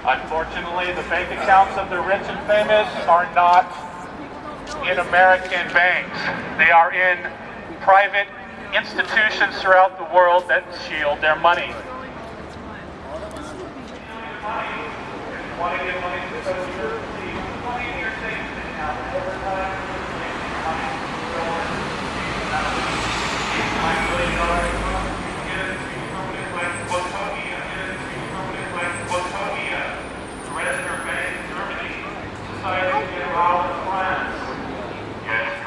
Unfortunately, the bank accounts of the rich and famous are not in American banks. They are in private institutions throughout the world that shield their money. Want to give money to the federal reserve? Leave money in your savings account. Over time, $5 billion economy, you can get it to permanent like Botonia, the Register Bank in Germany, Society Generale in France. Yes,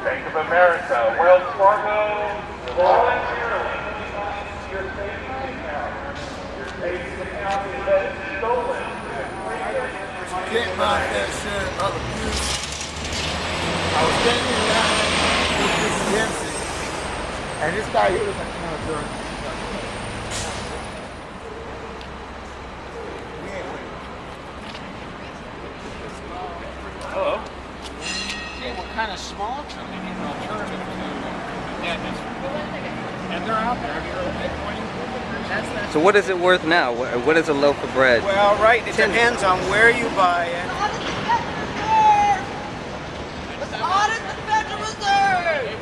Bank of America, Wells Fargo, voluntarily your savings account. Your savings account is stolen. Can't buy that shit up. I was standing in line with this Jensen, and this guy here was like, Hello. See what kind of small truck they need an alternative to and they're out there. So what is it worth now? What is a loaf of bread? Well, right, it depends on where you buy it. Audit the Federal Reserve!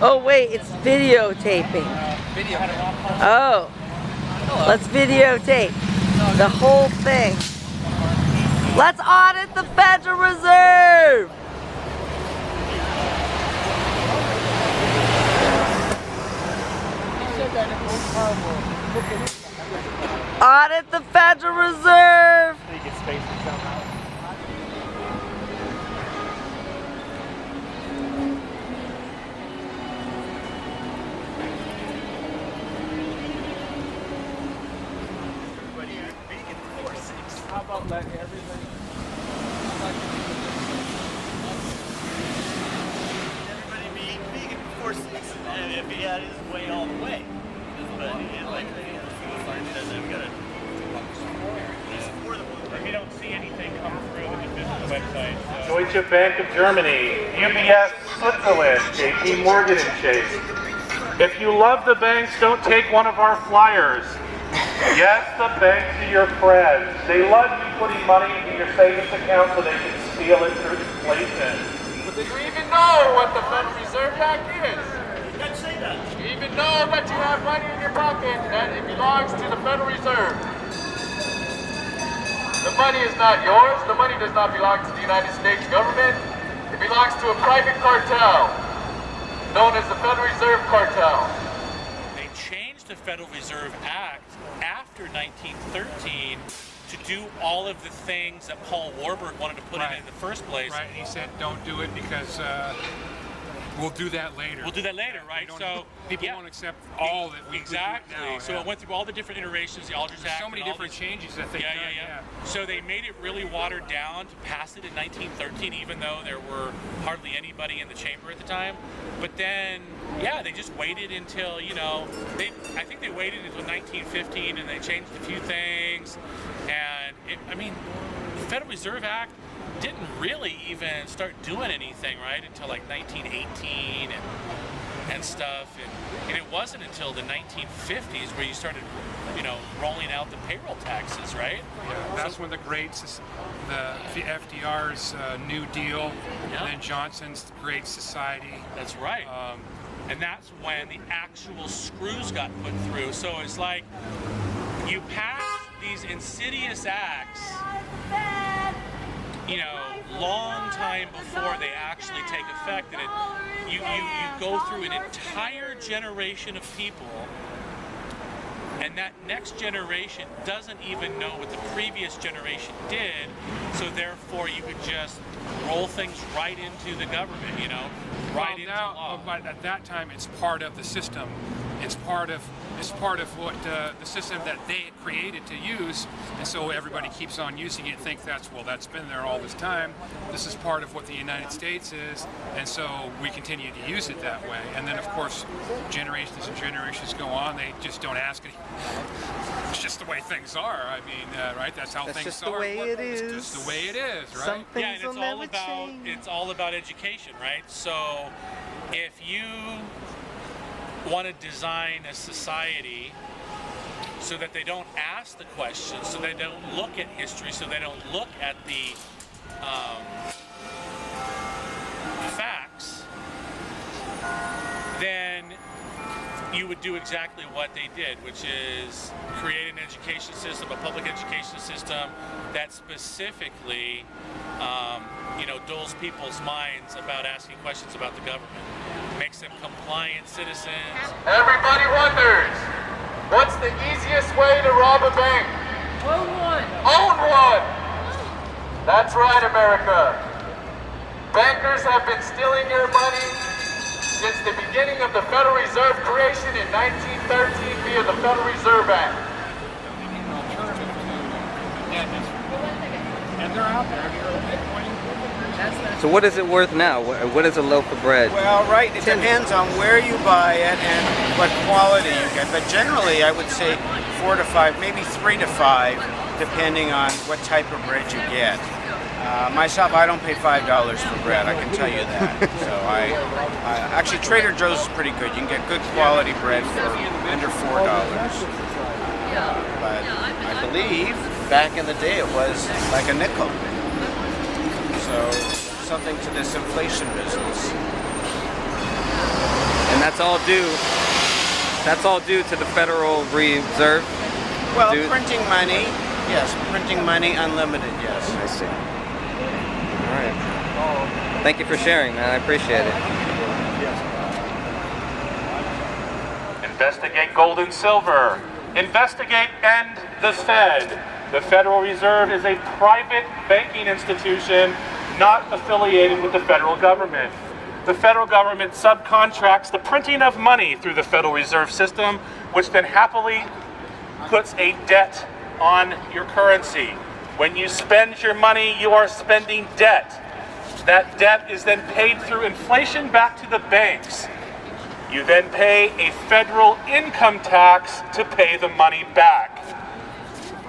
Oh wait, it's videotaping. Oh, let's videotape the whole thing. Let's audit the Federal Reserve! Audit the Federal Reserve! How about letting everybody be vegan before 6, and if he had his way all the way. But If you don't see anything come through, then just visit the website. Deutsche Bank of Germany, UBS Switzerland, JP Morgan and Chase. If you love the banks, don't take one of our flyers. Yes, the banks are your friends. They love you putting money into your savings account so they can steal it through inflation. But do you even know what the Federal Reserve Act is? you can't say that. Do you even know that you have money in your pocket that it belongs to the Federal Reserve? The money is not yours. The money does not belong to the United States government. It belongs to a private cartel known as the Federal Reserve Cartel. They changed the Federal Reserve Act after 1913 to do all of the things that Paul Warburg wanted to put in the first place. Right, and he said don't do it because we'll do that later. We'll do that later, right? So people won't accept all that we exactly. Do now, So it went through all the different iterations, the Aldrich Act. So many different changes that they've done. So they made it really watered down to pass it in 1913, even though there were hardly anybody in the chamber at the time. But then, they just waited until, I think they waited until 1915 and they changed a few things. And the Federal Reserve Act didn't really even start doing anything, right, until like 1918 and stuff. And it wasn't until the 1950s where you started, rolling out the payroll taxes, right? Yeah, that's when the FDR's New Deal, and then Johnson's Great Society. That's right. And that's when the actual screws got put through. So it's like you pass these insidious acts, long time before they actually take effect, and you go through an entire generation of people, and that next generation doesn't even know what the previous generation did, so therefore you could just roll things right into the government, right into law. But at that time it's part of the system, It's part of what the system that they created to use, and so everybody keeps on using it and think that's been there all this time. This is part of what the United States is, and so we continue to use it that way. And then of course generations and generations go on, they just don't ask any. It's just the way things are. I mean, right? That's how things are. Just the way it is. It's just the way it is, right? Some things Yeah, and will never change. it's all about education, right? So if you want to design a society so that they don't ask the questions, so they don't look at history, so they don't look at the facts, then you would do exactly what they did, which is create an education system, a public education system that specifically, dulls people's minds about asking questions about the government, makes them compliant citizens. Everybody wonders, what's the easiest way to rob a bank? Own one. Own one! That's right, America. Bankers have been stealing your money since the beginning of the Federal Reserve creation in 1913 via the Federal Reserve Act. And they're out there. So what is it worth now? What is a loaf of bread? Well, right, it depends on where you buy it and what quality you get. But generally, I would say 4 to 5, maybe 3 to 5, depending on what type of bread you get. Myself, I don't pay $5 for bread, I can tell you that. So actually Trader Joe's is pretty good. You can get good quality bread for under $4. But I believe back in the day it was like a nickel. So something to this inflation business. And that's all due to the Federal Reserve? Well, printing money, yes. Printing money, unlimited, yes. I see. All right. Thank you for sharing, man. I appreciate it. Investigate gold and silver. Investigate End the Fed. The Federal Reserve is a private banking institution not affiliated with the federal government. The federal government subcontracts the printing of money through the Federal Reserve System, which then happily puts a debt on your currency. When you spend your money, you are spending debt. That debt is then paid through inflation back to the banks. You then pay a federal income tax to pay the money back.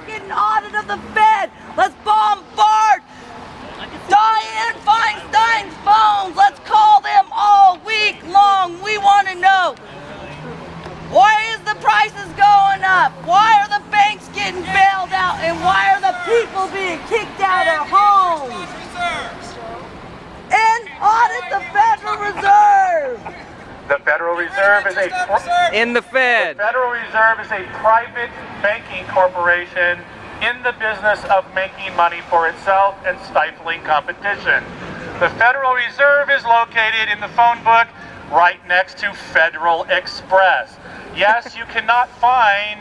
Get an audit of the Fed. Let's bombard Dianne Feinstein's phones. Let's call them all week long. We want to know, why is the prices going up? Why are the banks getting bailed out? And why are the people being kicked out of homes? And audit the Federal Reserve. The Federal Reserve is The Federal Reserve is a private banking corporation in the business of making money for itself and stifling competition. The Federal Reserve is located in the phone book right next to Federal Express. Yes, you cannot find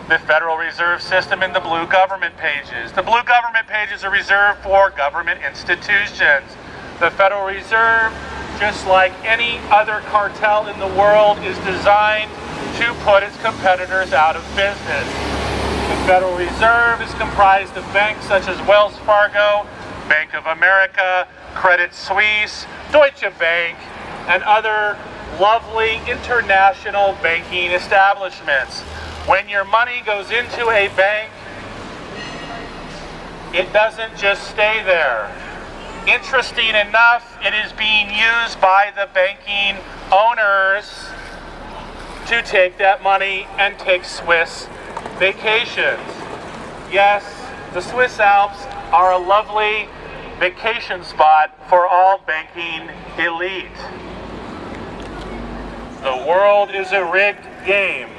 the Federal Reserve System in the blue government pages. The blue government pages are reserved for government institutions. The Federal Reserve, just like any other cartel in the world, is designed to put its competitors out of business. The Federal Reserve is comprised of banks such as Wells Fargo, Bank of America, Credit Suisse, Deutsche Bank, and other lovely international banking establishments. When your money goes into a bank, it doesn't just stay there. Interesting enough, it is being used by the banking owners to take that money and take Swiss vacations. Yes, the Swiss Alps are a lovely vacation spot for all banking elite. The world is a rigged game.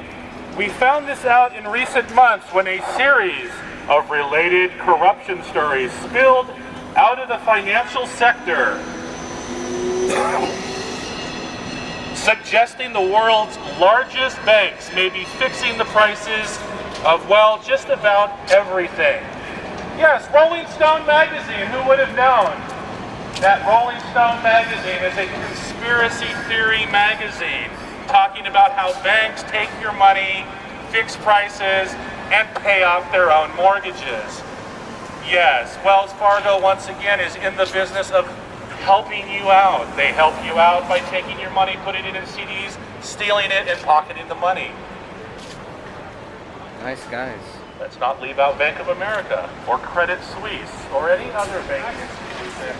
We found this out in recent months when a series of related corruption stories spilled out of the financial sector, suggesting the world's largest banks may be fixing the prices of, well, just about everything. Yes, Rolling Stone magazine, who would have known that Rolling Stone magazine is a conspiracy theory magazine talking about how banks take your money, fix prices, and pay off their own mortgages. Yes, Wells Fargo once again is in the business of helping you out. They help you out by taking your money, putting it in CDs, stealing it, and pocketing the money. Nice guys. Let's not leave out Bank of America or Credit Suisse or any other banking institution.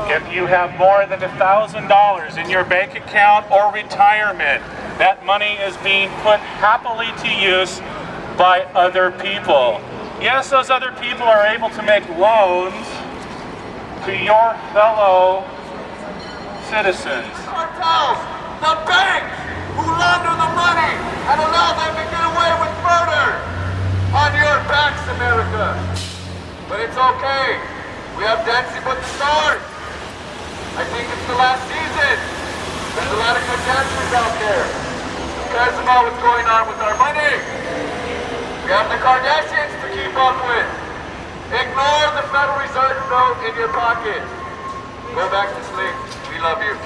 If you have more than $1,000 in your bank account or retirement, that money is being put happily to use by other people. Yes, those other people are able to make loans to your fellow citizens. Cartels, the banks who launder the money and allow them to get away with murder on your backs, America. But it's okay. We have dancing with the stars. I think it's the last season. There's a lot of good dancers out there. Who cares about what's going on with our money? We have the Kardashians to keep up with. Ignore the Federal Reserve note in your pocket. Go back to sleep. We love you.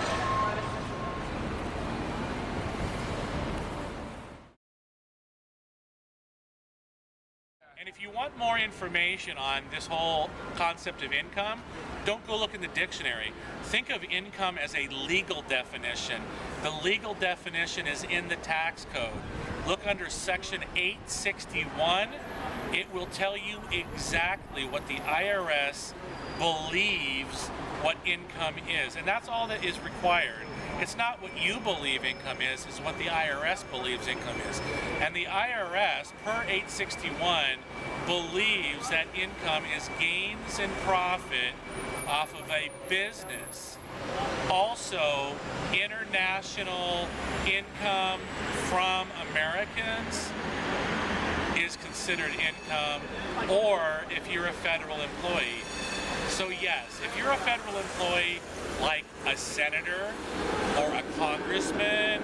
And if you want more information on this whole concept of income, don't go look in the dictionary. Think of income as a legal definition. The legal definition is in the tax code. Look under section 861. It will tell you exactly what the IRS believes what income is. And that's all that is required. It's not what you believe income is, it's what the IRS believes income is. And the IRS, per 861, believes that income is gains and profit off of a business. Also, international income from Americans is considered income, or if you're a federal employee. So yes, if you're a federal employee like a senator or a congressman,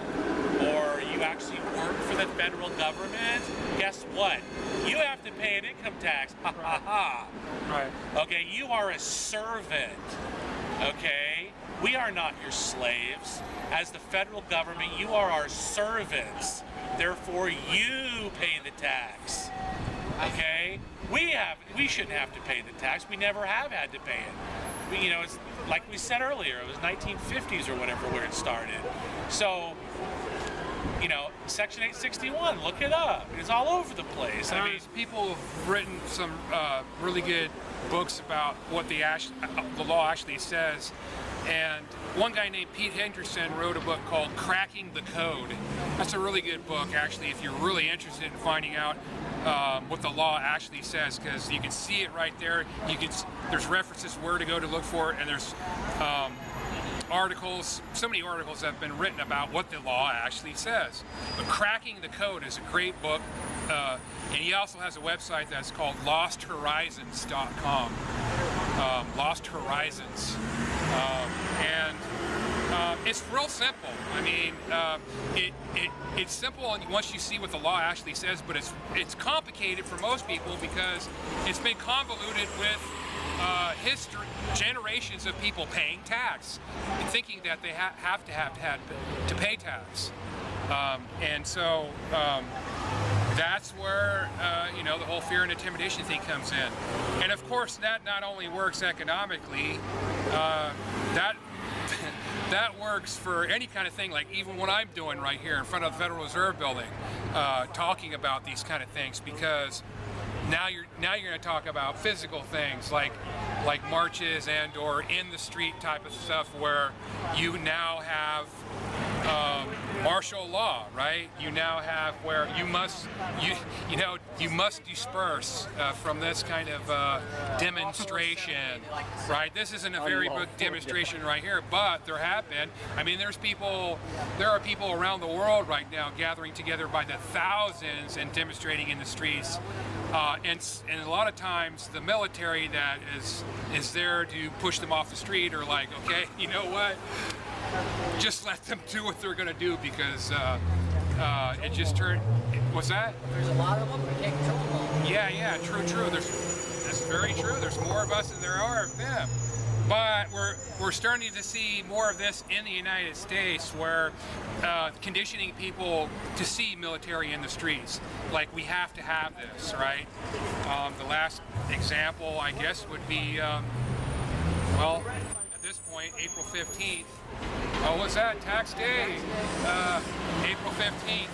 or you actually work for the federal government, guess what? You have to pay an income tax. Ha ha ha. Right. Okay, you are a servant. Okay? We are not your slaves. As the federal government, you are our servants. Therefore, you pay the tax. Okay? We shouldn't have to pay the tax. We never have had to pay it. You know, it's like we said earlier, it was 1950s or whatever where it started. So, you know, Section 861, look it up. It's all over the place. I mean, people have written some really good books about what the law actually says. And one guy named Pete Henderson wrote a book called Cracking the Code. That's a really good book, actually, if you're really interested in finding out what the law actually says, because you can see it right there. There's references where to go to look for it, and there's articles, so many articles have been written about what the law actually says. But Cracking the Code is a great book, and he also has a website that's called LostHorizons.com. Lost Horizons. It's real simple. I mean, it's simple once you see what the law actually says, but it's complicated for most people because it's been convoluted with history, generations of people paying tax and thinking that they have to pay tax. And so that's where you know, the whole fear and intimidation thing comes in. And of course, that not only works economically, that works for any kind of thing, like even what I'm doing right here in front of the Federal Reserve Building, talking about these kind of things, because now you're going to talk about physical things like marches and or in the street type of stuff, where you now have martial law, right? You now have where you must disperse from this kind of demonstration, right? This isn't a very big demonstration right here, but there have been. I mean, there are people around the world right now gathering together by the thousands and demonstrating in the streets. And a lot of times the military that is there to push them off the street are like, okay, you know what? just let them do what they're going to do because it just turned. What's that? There's a lot of them. We can't control them all. Yeah, true. That's very true. There's more of us than there are of them. But we're starting to see more of this in the United States, where conditioning people to see military in the streets. Like, we have to have this, right? The last example, I guess, would be, well, at this point, April 15th. Oh, what's that? Tax Day. April 15th,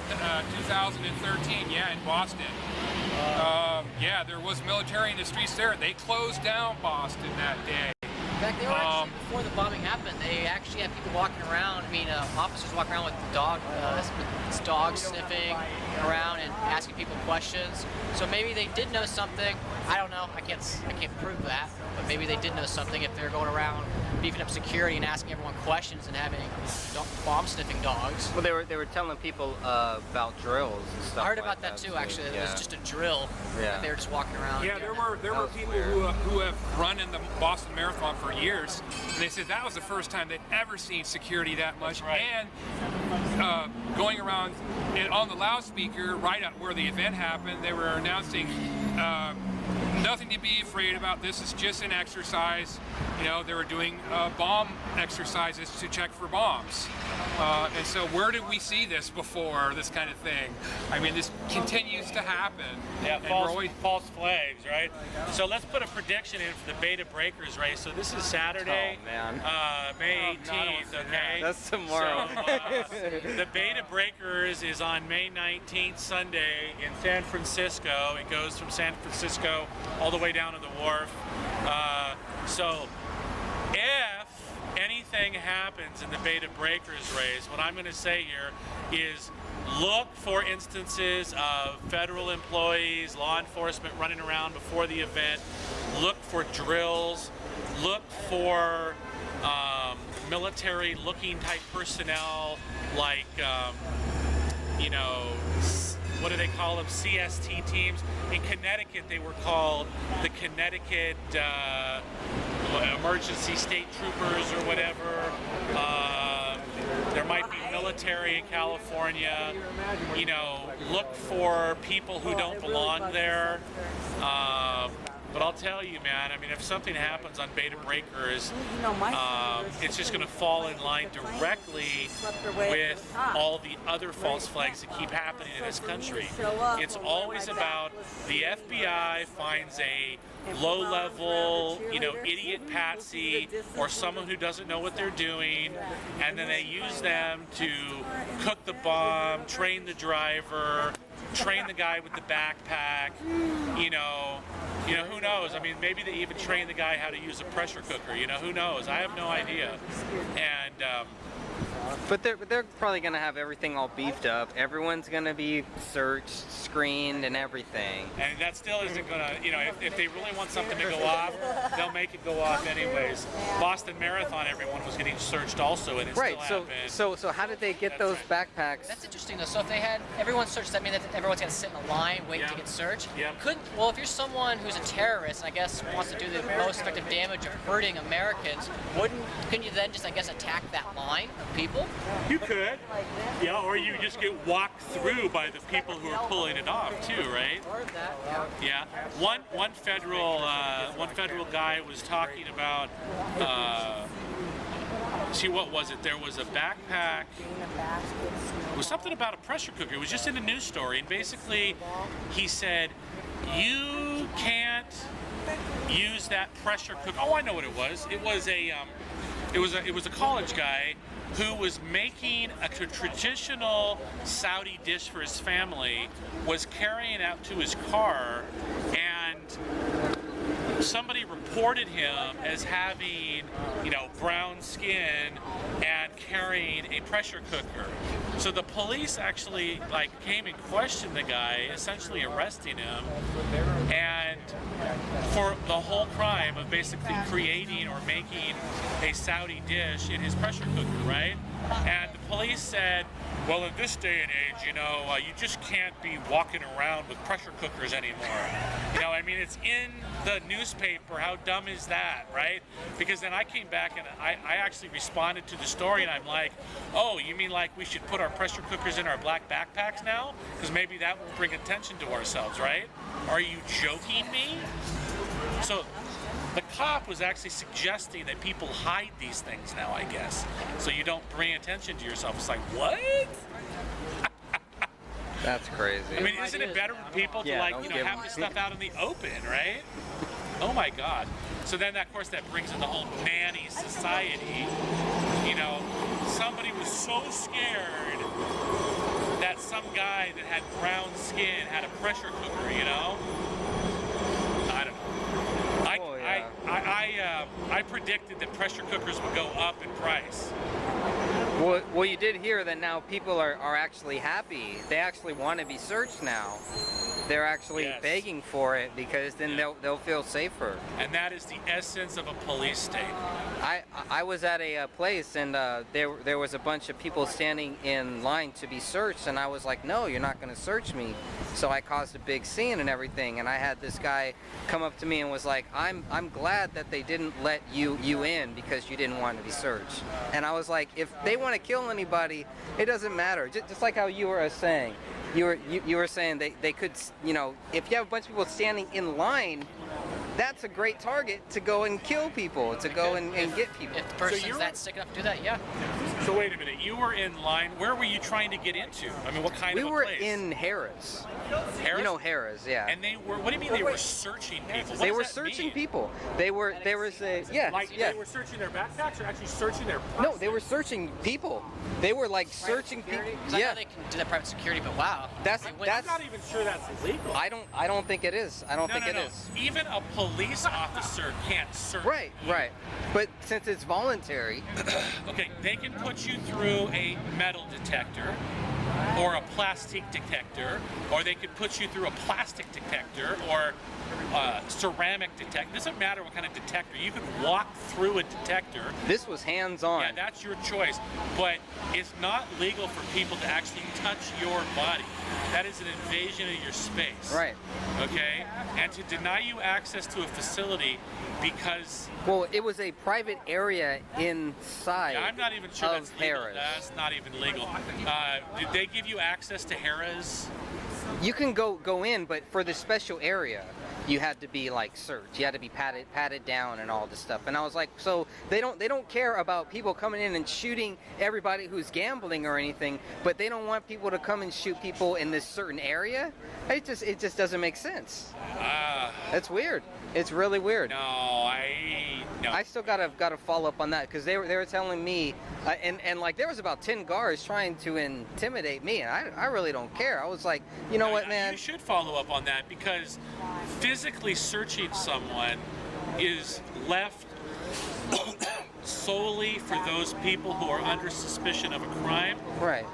2013, yeah, in Boston. Yeah, there was military in the streets there. They closed down Boston that day. In fact, they were actually, before the bombing happened, they actually had people walking around, officers walking around with dogs sniffing around and asking people questions. So maybe they did know something. I don't know. I can't prove that. But maybe they did know something if they're going around beefing up security and asking everyone questions and having bomb sniffing dogs. Well, they were telling people about drills and stuff. I heard about that too. Actually, it was just a drill. Yeah. They were just walking around. Yeah, there were people who have run in the Boston Marathon for years, and they said that was the first time they'd ever seen security that much. And going around on the loudspeaker right up where the event happened, they were announcing nothing to be afraid about. This is just an exercise. You know, they were doing bomb exercises to check for bombs. And so where did we see this before, this kind of thing? I mean, this continues to happen. Yeah, false flags, right? So let's put a prediction in for the Beta Breakers race. So this is Saturday, oh, man. May 18th, okay? That's tomorrow. So, the Beta Breakers is on May 19th, Sunday, in San Francisco. It goes from San Francisco all the way down to the wharf. So if anything happens in the Beta Breakers race, what I'm going to say here is look for instances of federal employees, law enforcement running around before the event. Look for drills. Look for military-looking type personnel, like you know, what do they call them? CST teams. In Connecticut, they were called the Connecticut Emergency State Troopers or whatever. There might be military in California. You know, look for people who don't belong there. But I'll tell you, man, I mean, if something happens on Beta Breakers, it's just going to fall in line directly with all the other false flags that keep happening in this country. It's always about the FBI finds a low-level, you know, idiot patsy or someone who doesn't know what they're doing, and then they use them to cook the bomb, train the driver, train the guy with the backpack, you know, who knows? I mean, maybe they even train the guy how to use a pressure cooker, you know, who knows? I have no idea. And but they're probably gonna have everything all beefed up. Everyone's gonna be searched, screened, and everything. And that still isn't gonna, you know, if they really want something to go off, they'll make it go off anyways. Boston Marathon, everyone was getting searched also, and it still happened. So how did they get those backpacks? That's interesting though. So if they had everyone searched, that means that everyone's gonna sit in a line waiting to get searched. Yeah. Well, if you're someone who's a terrorist, and I guess wants to do the most effective damage of hurting Americans, couldn't you then just, I guess, attack that line of people? You could, yeah, or you just get walked through by the people who are pulling it off too, right? Or that, yeah. One federal guy was talking about. See, what was it? There was a backpack. It was something about a pressure cooker. It was just in a news story, and basically, he said, "You can't use that pressure cooker." Oh, I know what it was. It was a college guy who was making a traditional Saudi dish for his family, was carrying it out to his car, and somebody reported him as having, you know, brown skin and carrying a pressure cooker. So the police actually came and questioned the guy, essentially arresting him, and for the whole crime of basically creating or making a Saudi dish in his pressure cooker, right? And the police said, well, in this day and age, you know, you just can't be walking around with pressure cookers anymore. You know, I mean, it's in the newspaper. How dumb is that, right? Because then I came back and I actually responded to the story, and I'm like, oh, you mean like we should put our pressure cookers in our black backpacks now? Because maybe that will bring attention to ourselves, right? Are you joking me? So the cop was actually suggesting that people hide these things now, I guess, so you don't bring attention to yourself. It's like, what? That's crazy. I mean, isn't it better for people to have this stuff out in the open, right? Oh my God. So then, of course, that brings in the whole nanny society. You know, somebody was so scared that some guy that had brown skin had a pressure cooker, you know? I don't know. I predicted that pressure cookers would go up in price. Well, you did hear that now people are actually happy. They actually want to be searched now. They're actually begging for it because then they'll feel safer. And that is the essence of a police state. I was at a place and there was a bunch of people standing in line to be searched, and I was like, no, you're not going to search me. So I caused a big scene and everything, and I had this guy come up to me and was like, I'm glad that they didn't let you in because you didn't want to be searched. And I was like, if they want to kill anybody, it doesn't matter. Just like how you were saying. You were saying they could, you know, if you have a bunch of people standing in line, that's a great target to go and kill people, to go and get people. If the person's that sick enough to do that, yeah. So wait a minute, you were in line. Where were you trying to get into? I mean, what kind of a place? We were in Harrah's. Harrah's? You know Harrah's, yeah. And they were. What do you mean they were searching people? They were searching people. There was a They were searching their backpacks, or actually searching their purses? No, they were searching people. They were like searching people. I know they can do that private security, but wow. I'm not even sure that's illegal. I don't think it is. I don't think it is. Even a police officer can't search. Right. But since it's voluntary. Okay, they can put you through a metal detector or a plastic detector, or they could put you through a plastic detector or ceramic detector. It doesn't matter what kind of detector. You can walk through a detector. This was hands-on. Yeah, that's your choice. But it's not legal for people to actually touch your body. That is an invasion of your space. Right. Okay? And to deny you access to a facility because... Well, it was a private area inside. Yeah, I'm not even sure that's legal. Harrah's. That's not even legal. Did they give you access to Harrah's? You can go in, but for the special area, you had to be like searched. You had to be patted down and all this stuff. And I was like, so they don't care about people coming in and shooting everybody who's gambling or anything, but they don't want people to come and shoot people in this certain area. It just doesn't make sense. It's weird. It's really weird. No. I still gotta follow up on that because they were telling me, and like there was about 10 guards trying to intimidate me, and I really don't care. I was like, you know what, man? You should follow up on that because physically searching someone is left solely for those people who are under suspicion of a crime. Right.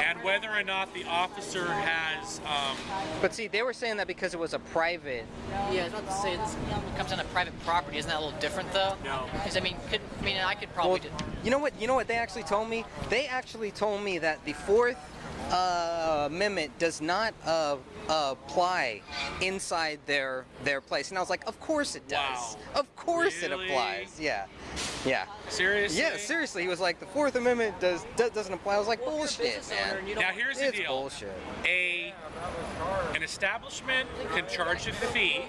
And whether or not the officer has... But see, they were saying that because it was a private... Yeah, I was about to say, it comes on a private property. Isn't that a little different, though? No. Because, I could probably... Well, you know what they actually told me? They actually told me that the Fourth Amendment does not apply inside their place. And I was like, of course it does. Wow. Of course Really? It applies. Yeah. Seriously? Yeah, seriously. He was like, the Fourth Amendment doesn't apply. I was like, bullshit, man. Now here's the It's deal. bullshit. An establishment can charge a fee,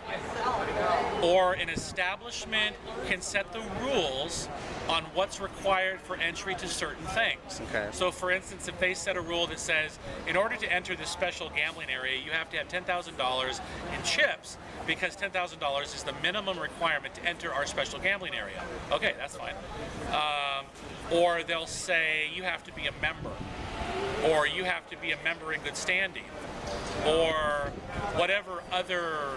or an establishment can set the rules on what's required for entry to certain things. Okay. So for instance, if they set a rule that says, in order to enter this special gambling area, you have to have $10,000 in chips, because $10,000 is the minimum requirement to enter our special gambling area. Okay, that's fine. Or they'll say you have to be a member, or you have to be a member in good standing, or whatever other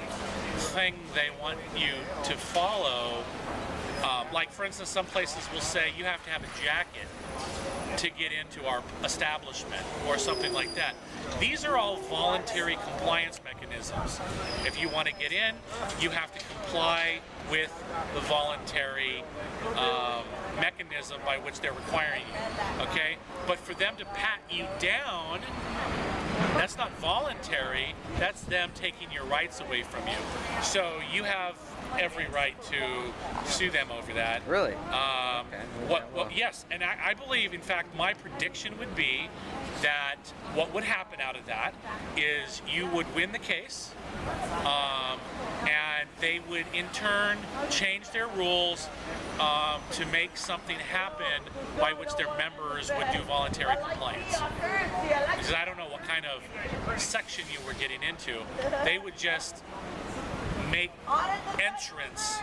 thing they want you to follow. Like for instance, some places will say you have to have a jacket to get into our establishment or something like that. These are all voluntary compliance mechanisms. If you want to get in, you have to comply with the voluntary mechanism by which they're requiring you, okay? But for them to pat you down, that's not voluntary, that's them taking your rights away from you. So you have every right to sue them over that. Really? Yes, and I believe, in fact, my prediction would be that what would happen out of that is you would win the case, and they would in turn change their rules to make something happen by which their members would do voluntary compliance. Because I don't know what kind of section you were getting into. They would just make entrance,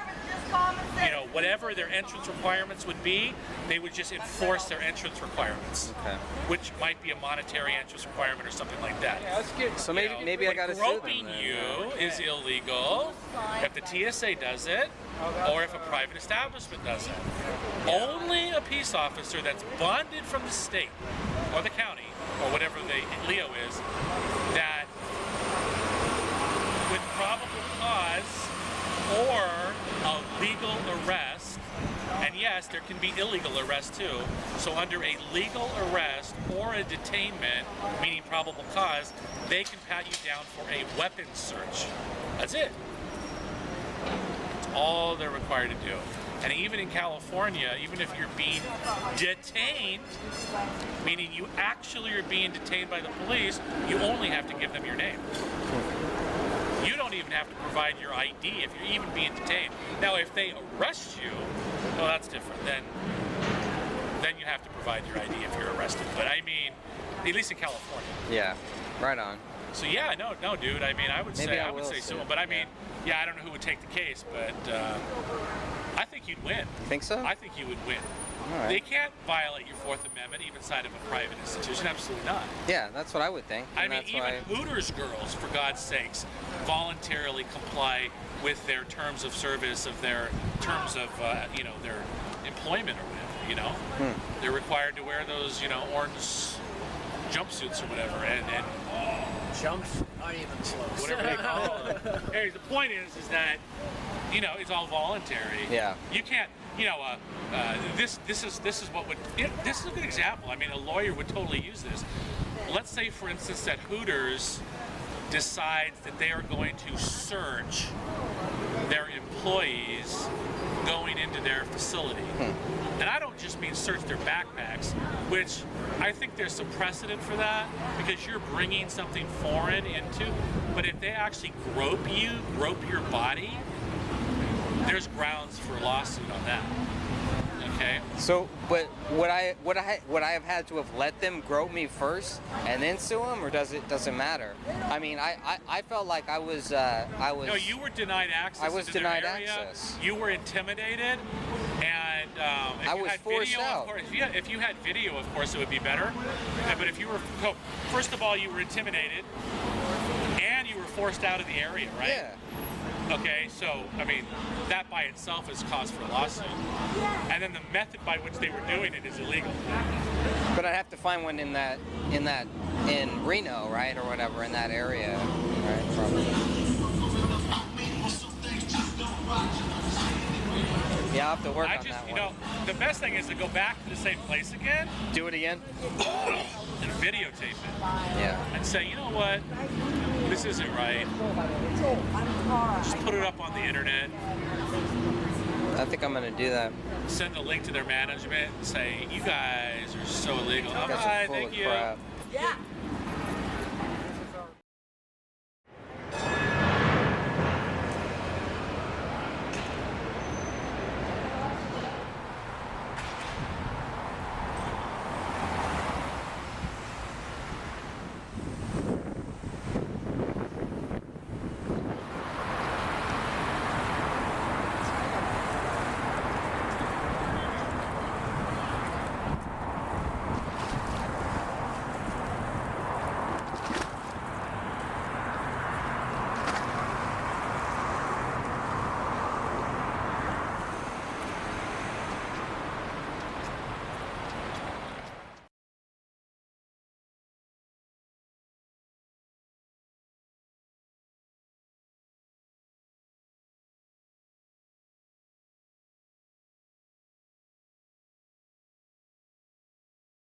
whatever their entrance requirements would be, they would just enforce their entrance requirements, which might be a monetary entrance requirement or something like that. So maybe I got to sue them. Groping you is illegal if the TSA does it or if a private establishment does it. Only a peace officer that's bonded from the state or the county or whatever the LEO is, that with probable cause or a legal arrest, and yes, there can be illegal arrest too, so under a legal arrest or a detainment, meaning probable cause, they can pat you down for a weapons search. That's it. That's all they're required to do. And even in California, even if you're being detained, meaning you actually are being detained by the police, you only have to give them your name. You don't even have to provide your ID if you're even being detained. Now, if they arrest you, well, that's different. Then you have to provide your ID if you're arrested. But I mean, at least in California. Yeah, right on. So yeah, no, dude. I mean, I would say so. But I mean, yeah, I don't know who would take the case, but I think you'd win. Think so? I think you would win. All right. They can't violate your Fourth Amendment even inside of a private institution. Absolutely not. Yeah, that's what I would think. I mean, even Hooters girls, for God's sakes, voluntarily comply with their terms of service, of their terms of, their employment or whatever, They're required to wear those, orange jumpsuits or whatever, and jumps, not even close. Whatever they call them. Hey, the point is that, it's all voluntary. Yeah. You can't, this is what would, this is a good example. I mean, a lawyer would totally use this. Let's say, for instance, that Hooters decides that they are going to search their employees going into their facility. And I don't just mean search their backpacks, which I think there's some precedent for that because you're bringing something foreign into, but if they actually grope your body, there's grounds for a lawsuit on that. Okay. So, but would I have had to have let them grope me first and then sue them, or does it matter? I mean, I felt like I was. No, you were denied access. I was denied access. You were intimidated, and if I you was had forced video, out. Of course, if you had video, of course, it would be better. But if you were, first of all, you were intimidated, and you were forced out of the area, right? Yeah. Okay, so, I mean, that by itself is cause for a lawsuit. And then the method by which they were doing it is illegal. But I'd have to find one in Reno, right, or whatever, in that area, right? Probably. Yeah, I'll have to work on that one. The best thing is to go back to the same place again. Do it again? And videotape it. Yeah. And say, you know what? This isn't right. Just put it up on the internet. I think I'm going to do that. Send a link to their management and say, you guys are so illegal. You All guys are right, full thank of you. crap. Yeah.